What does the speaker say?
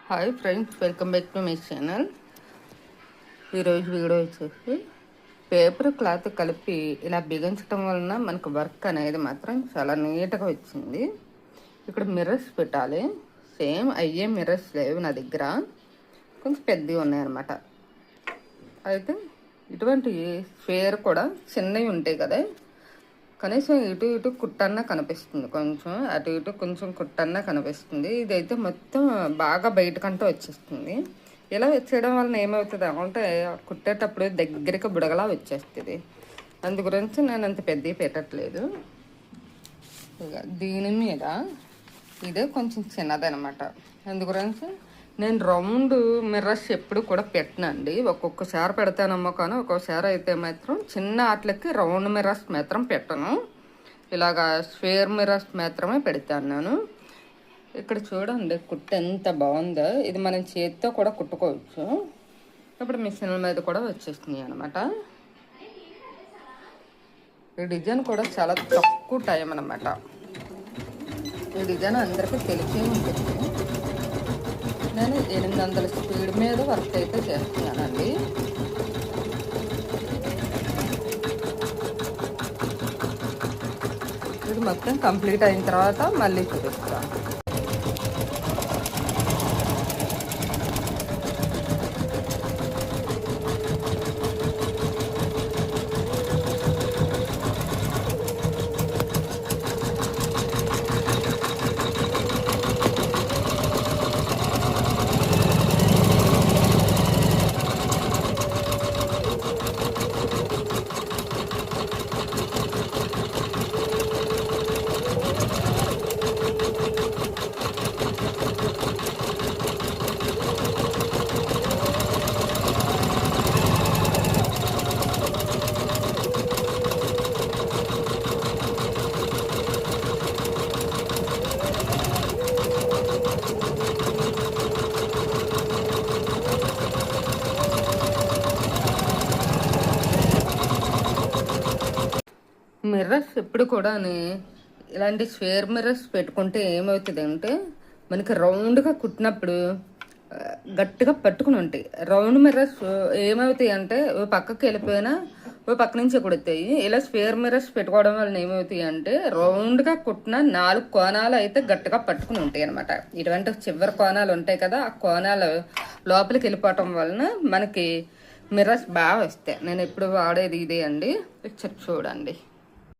Hi friends, welcome back to my channel. ఈరోజు video వచ్చేసి paper cloth కలిపి ఇలా బిగించడం వలన మనకు వర్క్ అనేది మాత్రం చాలా నీట్గా వచ్చింది. ఇక్కడ మిర్రర్స్ పెట్టాలి. సేమ్ అయ్యే మిర్రర్స్ లేవు నా దగ్గర, కొంచెం పెద్దవి ఉన్నాయన్నమాట. అయితే ఇటువంటి స్క్వేర్ కూడా చిన్నవి ఉంటాయి కదా, కనీసం ఇటు ఇటు కుట్టన్నా కనిపిస్తుంది, కొంచెం అటు ఇటు కొంచెం కుట్టన్నా కనిపిస్తుంది. ఇదైతే మొత్తం బాగా బయటకంటూ వచ్చేస్తుంది. ఇలా వచ్చేయడం వలన ఏమవుతుంది అంటే కుట్టేటప్పుడు దగ్గరికి బుడగలా వచ్చేస్తుంది. అందు గురించి నేను అంత పెద్దవి పెట్టట్లేదు. ఇక దీని మీద ఇదే కొంచెం చిన్నదనమాట. అందు గురించి నేను రౌండ్ మిర్రర్స్ ఎప్పుడు కూడా పెట్టనండి. ఒక్కొక్కసారి పెడతానమ్మో, కానీ ఒక్కొక్కసారి అయితే మాత్రం చిన్న ఆటలకి రౌండ్ మిర్రర్స్ మాత్రం పెట్టను. ఇలాగా స్క్వేర్ మిర్రర్స్ మాత్రమే పెడతాను నేను. ఇక్కడ చూడండి కుట్టు ఎంత బాగుందో. ఇది మనం చేతితో కూడా కుట్టుకోవచ్చు. ఇప్పుడు మిషన్ల మీద కూడా వచ్చేస్తున్నాయి అనమాట. ఈ డిజైన్ కూడా చాలా తక్కువ టైం అనమాట. ఈ డిజైన్ అందరికీ తెలిసే ఉంటుంది. నేను 800 స్పీడ్ మీద వర్క్ అయితే చేస్తున్నానండి. ఇది మొత్తం కంప్లీట్ అయిన తర్వాత మళ్ళీ చూపిస్తాను. మిర్రర్స్ ఎప్పుడు కూడా ఇలాంటి స్క్వేర్ మిర్రర్స్ పెట్టుకుంటే ఏమవుతుంది అంటే మనకి రౌండ్గా కుట్టినప్పుడు గట్టిగా పట్టుకుని ఉంటాయి. రౌండ్ మిర్రర్స్ ఏమవుతాయి అంటే ఓ పక్కకి వెళ్ళిపోయినా ఓ పక్క నుంచి కుడతాయి. ఇలా స్క్వేర్ మిర్రర్స్ పెట్టుకోవడం వలన ఏమవుతాయి అంటే రౌండ్గా కుట్టిన 4 కోణాలు అయితే గట్టిగా పట్టుకుని ఉంటాయి అనమాట. ఇటువంటి చివరి కోణాలు ఉంటాయి కదా, ఆ కోణాలు లోపలికి వెళ్ళిపోవటం వలన మనకి మిర్రర్స్ బాగా వస్తాయి. నేను ఎప్పుడు వాడేది ఇదే అండి. చూడండి.